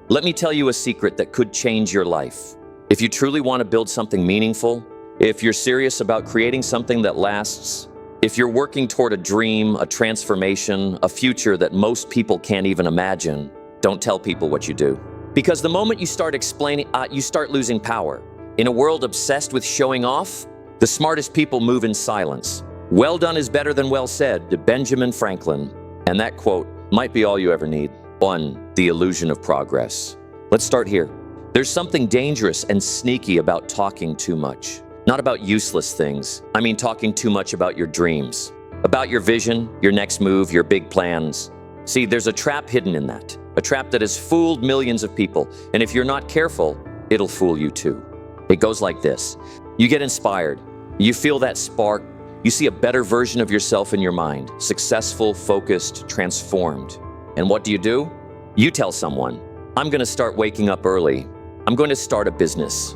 Let me tell you a secret that could change your life. If you truly want to build something meaningful, if you're serious about creating something that lasts, if you're working toward a dream, a transformation, a future that most people can't even imagine, don't tell people what you do. Because the moment you start explaining, you start losing power. In a world obsessed with showing off, the smartest people move in silence. Well done is better than well said, to Benjamin Franklin. And that quote might be all you ever need. 1. The illusion of progress. Let's start here. There's something dangerous and sneaky about talking too much. Not about useless things. I mean talking too much about your dreams, about your vision, your next move, your big plans. See, there's a trap hidden in that. A trap that has fooled millions of people. And if you're not careful, it'll fool you too. It goes like this. You get inspired. You feel that spark. You see a better version of yourself in your mind. Successful, focused, transformed. And what do? You tell someone, I'm going to start waking up early. I'm going to start a business.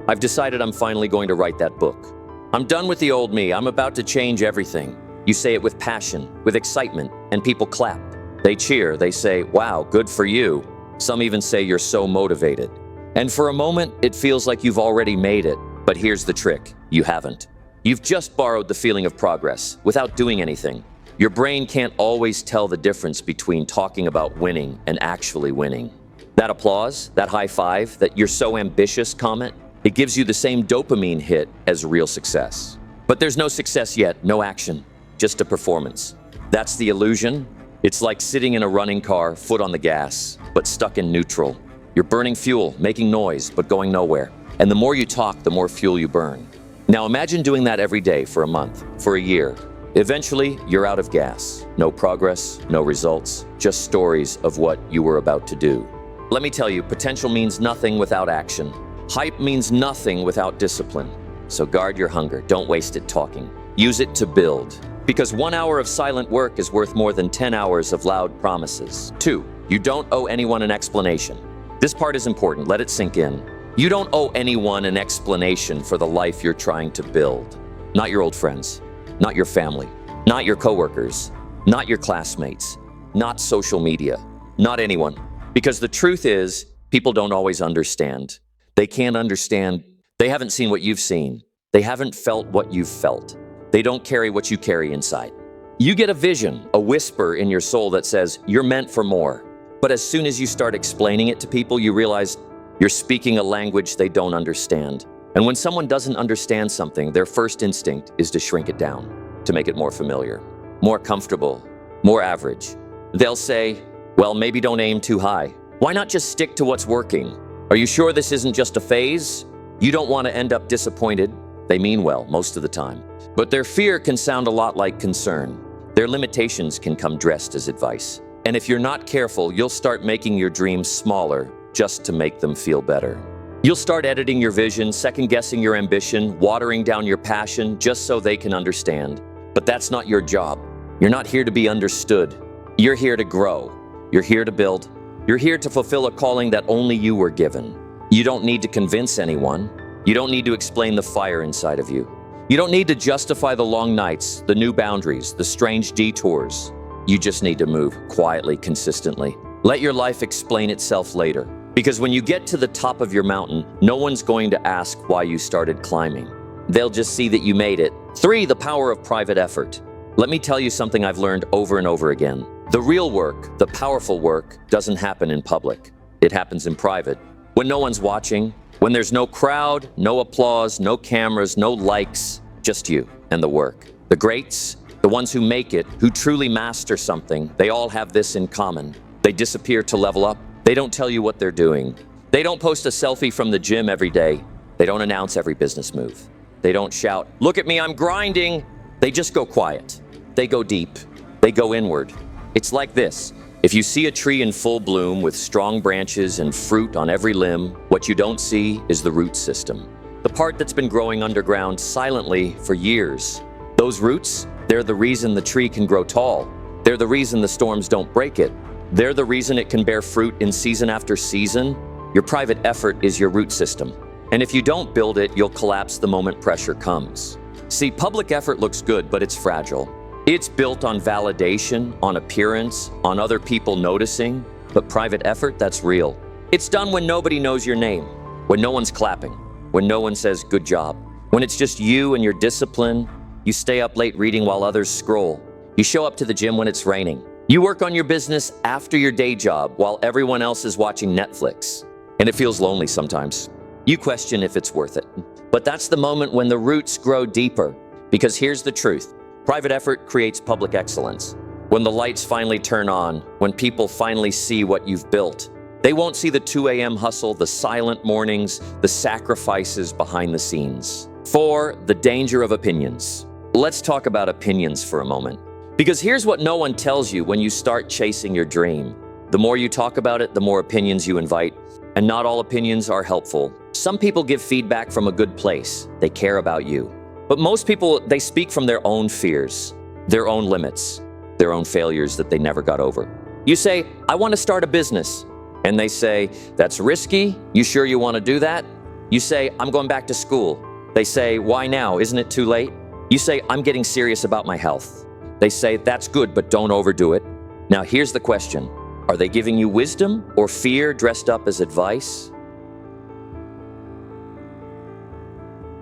I've decided I'm finally going to write that book. I'm done with the old me. I'm about to change everything. You say it with passion, with excitement, and people clap. They cheer. They say, wow, good for you. Some even say you're so motivated. And for a moment, it feels like you've already made it. But here's the trick. You haven't. You've just borrowed the feeling of progress without doing anything. Your brain can't always tell the difference between talking about winning and actually winning. That applause, that high five, that you're so ambitious comment, it gives you the same dopamine hit as real success. But there's no success yet, no action, just a performance. That's the illusion. It's like sitting in a running car, foot on the gas, but stuck in neutral. You're burning fuel, making noise, but going nowhere. And the more you talk, the more fuel you burn. Now imagine doing that every day for a month, for a year. Eventually, you're out of gas. No progress, no results, just stories of what you were about to do. Let me tell you, potential means nothing without action. Hype means nothing without discipline. So guard your hunger. Don't waste it talking. Use it to build. Because 1 hour of silent work is worth more than 10 hours of loud promises. 2. You don't owe anyone an explanation. This part is important. Let it sink in. You don't owe anyone an explanation for the life you're trying to build. Not your old friends. Not your family. Not your coworkers. Not your classmates. Not social media. Not anyone. Because the truth is, people don't always understand. They can't understand. They haven't seen what you've seen. They haven't felt what you've felt. They don't carry what you carry inside. You get a vision, a whisper in your soul that says, you're meant for more. But as soon as you start explaining it to people, you realize you're speaking a language they don't understand. And when someone doesn't understand something, their first instinct is to shrink it down, to make it more familiar, more comfortable, more average. They'll say, well, maybe don't aim too high. Why not just stick to what's working? Are you sure this isn't just a phase? You don't want to end up disappointed. They mean well most of the time. But their fear can sound a lot like concern. Their limitations can come dressed as advice. And if you're not careful, you'll start making your dreams smaller just to make them feel better. You'll start editing your vision, second-guessing your ambition, watering down your passion just so they can understand. But that's not your job. You're not here to be understood. You're here to grow. You're here to build. You're here to fulfill a calling that only you were given. You don't need to convince anyone. You don't need to explain the fire inside of you. You don't need to justify the long nights, the new boundaries, the strange detours. You just need to move quietly, consistently. Let your life explain itself later. Because when you get to the top of your mountain, no one's going to ask why you started climbing. They'll just see that you made it. 3. The power of private effort. Let me tell you something I've learned over and over again. The real work, the powerful work, doesn't happen in public. It happens in private. When no one's watching, when there's no crowd, no applause, no cameras, no likes, just you and the work. The greats, the ones who make it, who truly master something, they all have this in common. They disappear to level up. They don't tell you what they're doing. They don't post a selfie from the gym every day. They don't announce every business move. They don't shout, look at me, I'm grinding. They just go quiet. They go deep. They go inward. It's like this. If you see a tree in full bloom with strong branches and fruit on every limb, what you don't see is the root system. The part that's been growing underground silently for years. Those roots, they're the reason the tree can grow tall. They're the reason the storms don't break it. They're the reason it can bear fruit in season after season. Your private effort is your root system. And if you don't build it, you'll collapse the moment pressure comes. See, public effort looks good, but it's fragile. It's built on validation, on appearance, on other people noticing. But private effort, that's real. It's done when nobody knows your name, when no one's clapping, when no one says good job, when it's just you and your discipline. You stay up late reading while others scroll. You show up to the gym when it's raining. You work on your business after your day job while everyone else is watching Netflix. And it feels lonely sometimes. You question if it's worth it. But that's the moment when the roots grow deeper. Because here's the truth. Private effort creates public excellence. When the lights finally turn on, when people finally see what you've built, they won't see the 2 a.m. hustle, the silent mornings, the sacrifices behind the scenes. 4, the danger of opinions. Let's talk about opinions for a moment. Because here's what no one tells you when you start chasing your dream. The more you talk about it, the more opinions you invite. And not all opinions are helpful. Some people give feedback from a good place. They care about you. But most people, they speak from their own fears, their own limits, their own failures that they never got over. You say, I want to start a business. And they say, that's risky. You sure you want to do that? You say, I'm going back to school. They say, why now? Isn't it too late? You say, I'm getting serious about my health. They say, that's good, but don't overdo it. Now here's the question. Are they giving you wisdom or fear dressed up as advice?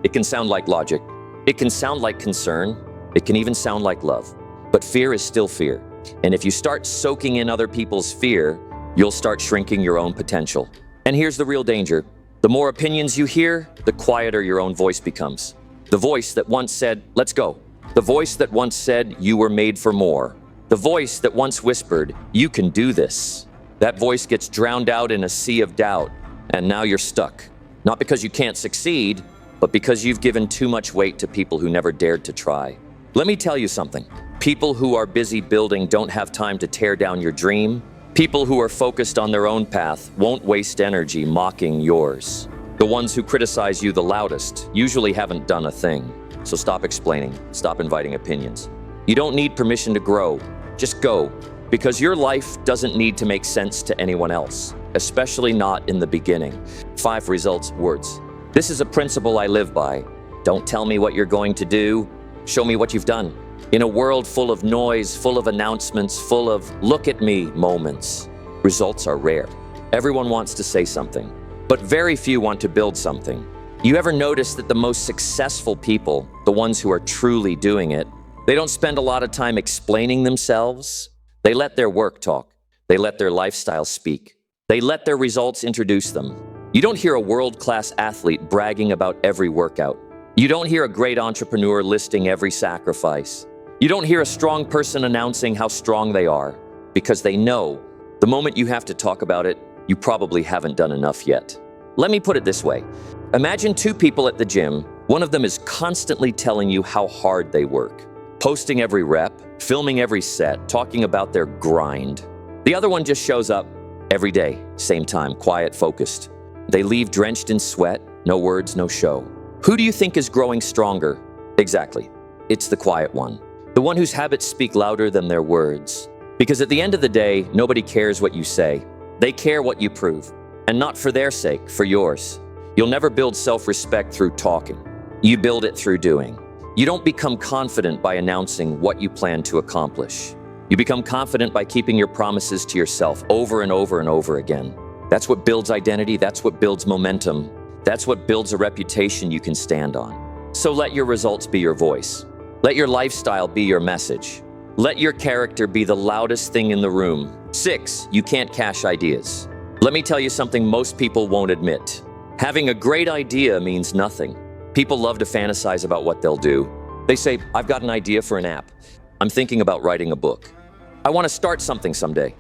It can sound like logic. It can sound like concern. It can even sound like love. But fear is still fear. And if you start soaking in other people's fear, you'll start shrinking your own potential. And here's the real danger. The more opinions you hear, the quieter your own voice becomes. The voice that once said, let's go. The voice that once said, you were made for more. The voice that once whispered, you can do this. That voice gets drowned out in a sea of doubt, and now you're stuck. Not because you can't succeed, but because you've given too much weight to people who never dared to try. Let me tell you something. People who are busy building don't have time to tear down your dream. People who are focused on their own path won't waste energy mocking yours. The ones who criticize you the loudest usually haven't done a thing. So stop explaining, stop inviting opinions. You don't need permission to grow, just go. Because your life doesn't need to make sense to anyone else, especially not in the beginning. 5 results, words. This is a principle I live by. Don't tell me what you're going to do, show me what you've done. In a world full of noise, full of announcements, full of look at me moments, results are rare. Everyone wants to say something, but very few want to build something. You ever notice that the most successful people, the ones who are truly doing it, they don't spend a lot of time explaining themselves. They let their work talk. They let their lifestyle speak. They let their results introduce them. You don't hear a world-class athlete bragging about every workout. You don't hear a great entrepreneur listing every sacrifice. You don't hear a strong person announcing how strong they are, because they know the moment you have to talk about it, you probably haven't done enough yet. Let me put it this way. Imagine 2 people at the gym. One of them is constantly telling you how hard they work, posting every rep, filming every set, talking about their grind. The other one just shows up every day, same time, quiet, focused. They leave drenched in sweat, no words, no show. Who do you think is growing stronger? Exactly. It's the quiet one. The one whose habits speak louder than their words. Because at the end of the day, nobody cares what you say. They care what you prove. And not for their sake, for yours. You'll never build self-respect through talking. You build it through doing. You don't become confident by announcing what you plan to accomplish. You become confident by keeping your promises to yourself over and over and over again. That's what builds identity. That's what builds momentum. That's what builds a reputation you can stand on. So let your results be your voice. Let your lifestyle be your message. Let your character be the loudest thing in the room. 6, you can't cash ideas. Let me tell you something most people won't admit. Having a great idea means nothing. People love to fantasize about what they'll do. They say, I've got an idea for an app. I'm thinking about writing a book. I want to start something someday.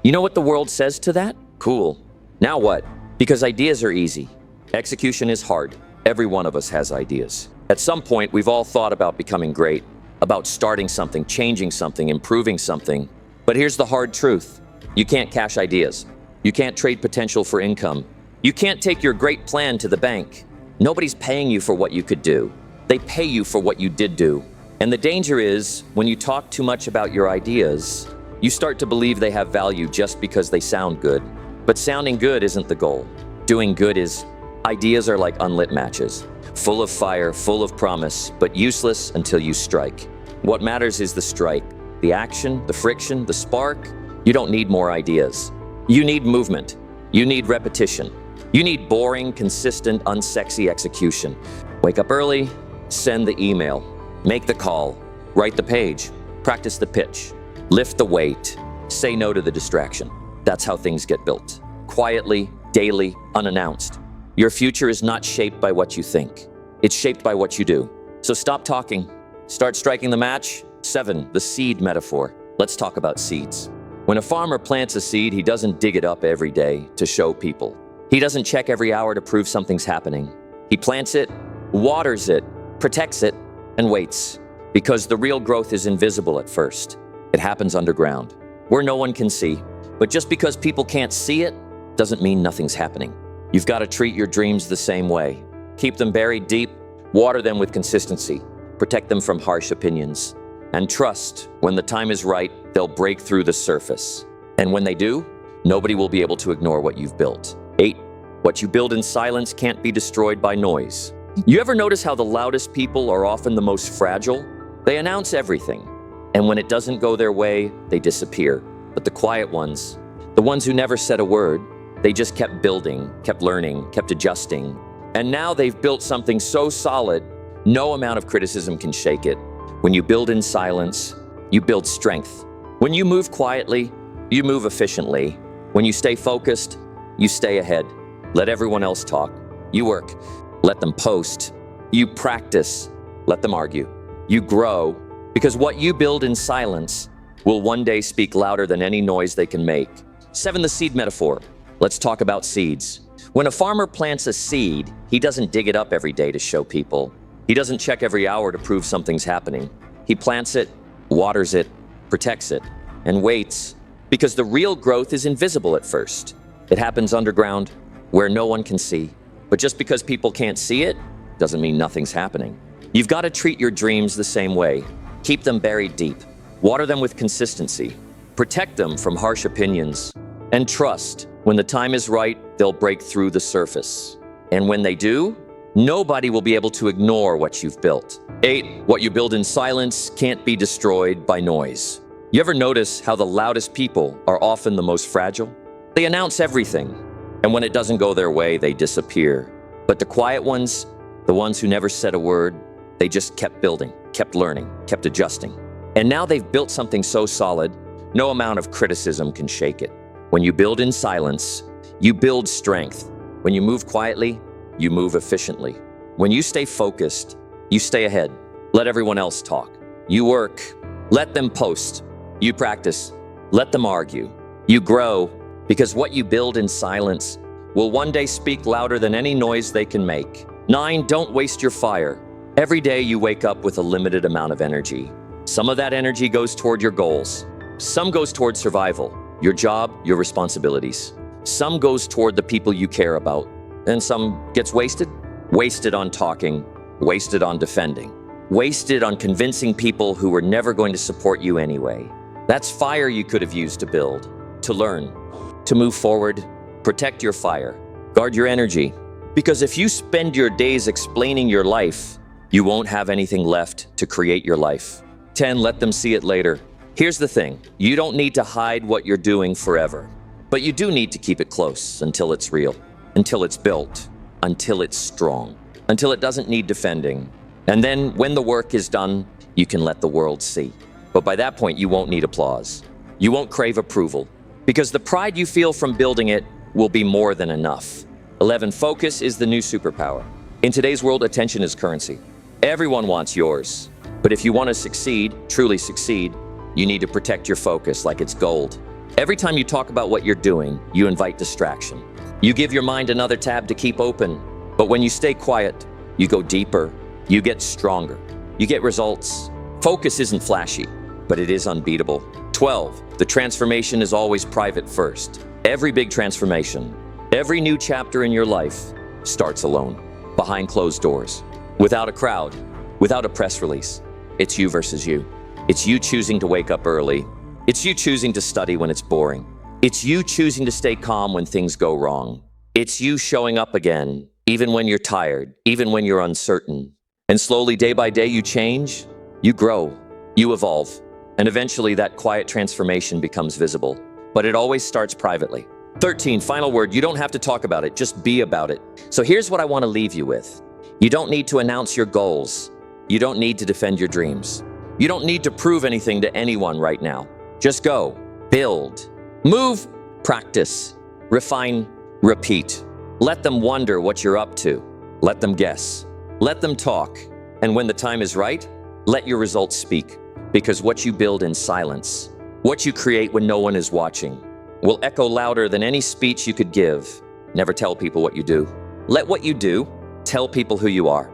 You know what the world says to that? Cool. Now what? Because ideas are easy. Execution is hard. Every one of us has ideas. At some point, we've all thought about becoming great, about starting something, changing something, improving something. But here's the hard truth. You can't cash ideas. You can't trade potential for income. You can't take your great plan to the bank. Nobody's paying you for what you could do. They pay you for what you did do. And the danger is, when you talk too much about your ideas, you start to believe they have value just because they sound good. But sounding good isn't the goal. Doing good is. Ideas are like unlit matches, full of fire, full of promise, but useless until you strike. What matters is the strike, the action, the friction, the spark. You don't need more ideas. You need movement. You need repetition. You need boring, consistent, unsexy execution. Wake up early, send the email, make the call, write the page, practice the pitch, lift the weight, say no to the distraction. That's how things get built. Quietly, daily, unannounced. Your future is not shaped by what you think. It's shaped by what you do. So stop talking. Start striking the match. 7, the seed metaphor. Let's talk about seeds. When a farmer plants a seed, he doesn't dig it up every day to show people. He doesn't check every hour to prove something's happening. He plants it, waters it, protects it, and waits. Because the real growth is invisible at first. It happens underground, where no one can see. But just because people can't see it, doesn't mean nothing's happening. You've got to treat your dreams the same way. Keep them buried deep, water them with consistency, protect them from harsh opinions, and trust when the time is right, they'll break through the surface. And when they do, nobody will be able to ignore what you've built. 8, what you build in silence can't be destroyed by noise. You ever notice how the loudest people are often the most fragile? They announce everything, and when it doesn't go their way, they disappear. But the quiet ones, the ones who never said a word, they just kept building, kept learning, kept adjusting. And now they've built something so solid, no amount of criticism can shake it. When you build in silence, you build strength. When you move quietly, you move efficiently. When you stay focused, you stay ahead. Let everyone else talk. You work. Let them post. You practice. Let them argue. You grow, because what you build in silence will one day speak louder than any noise they can make. 7, the seed metaphor. Let's talk about seeds. When a farmer plants a seed, he doesn't dig it up every day to show people. He doesn't check every hour to prove something's happening. He plants it, waters it, protects it, and waits, because the real growth is invisible at first. It happens underground, where no one can see. But just because people can't see it, doesn't mean nothing's happening. You've got to treat your dreams the same way. Keep them buried deep. Water them with consistency. Protect them from harsh opinions. And trust, when the time is right, they'll break through the surface. And when they do, nobody will be able to ignore what you've built. 8, what you build in silence can't be destroyed by noise. You ever notice how the loudest people are often the most fragile? They announce everything, and when it doesn't go their way, they disappear. But the quiet ones, the ones who never said a word, they just kept building, kept learning, kept adjusting. And now they've built something so solid, no amount of criticism can shake it. When you build in silence, you build strength. When you move quietly, you move efficiently. When you stay focused, you stay ahead. Let everyone else talk. You work. Let them post. You practice. Let them argue. You grow, because what you build in silence will one day speak louder than any noise they can make. 9, don't waste your fire. Every day you wake up with a limited amount of energy. Some of that energy goes toward your goals. Some goes toward survival, your job, your responsibilities. Some goes toward the people you care about. And some gets wasted. Wasted on talking, wasted on defending, wasted on convincing people who were never going to support you anyway. That's fire you could have used to build, to learn, to move forward. Protect your fire. Guard your energy. Because if you spend your days explaining your life, you won't have anything left to create your life. 10, let them see it later. Here's the thing. You don't need to hide what you're doing forever. But you do need to keep it close until it's real, until it's built, until it's strong, until it doesn't need defending. And then when the work is done, you can let the world see. But by that point, you won't need applause. You won't crave approval, because the pride you feel from building it will be more than enough. 11, focus is the new superpower. In today's world, attention is currency. Everyone wants yours. But if you want to succeed, truly succeed, you need to protect your focus like it's gold. Every time you talk about what you're doing, you invite distraction. You give your mind another tab to keep open. But when you stay quiet, you go deeper, you get stronger, you get results. Focus isn't flashy, but it is unbeatable. 12, the transformation is always private first. Every big transformation, every new chapter in your life starts alone, behind closed doors, without a crowd, without a press release. It's you versus you. It's you choosing to wake up early. It's you choosing to study when it's boring. It's you choosing to stay calm when things go wrong. It's you showing up again, even when you're tired, even when you're uncertain. And slowly, day by day, you change, you grow, you evolve. And eventually that quiet transformation becomes visible. But it always starts privately. 13, final word, you don't have to talk about it, just be about it. So here's what I want to leave you with. You don't need to announce your goals. You don't need to defend your dreams. You don't need to prove anything to anyone right now. Just go, build, move, practice, refine, repeat. Let them wonder what you're up to. Let them guess. Let them talk. And when the time is right, let your results speak. Because what you build in silence, what you create when no one is watching, will echo louder than any speech you could give. Never tell people what you do. Let what you do tell people who you are.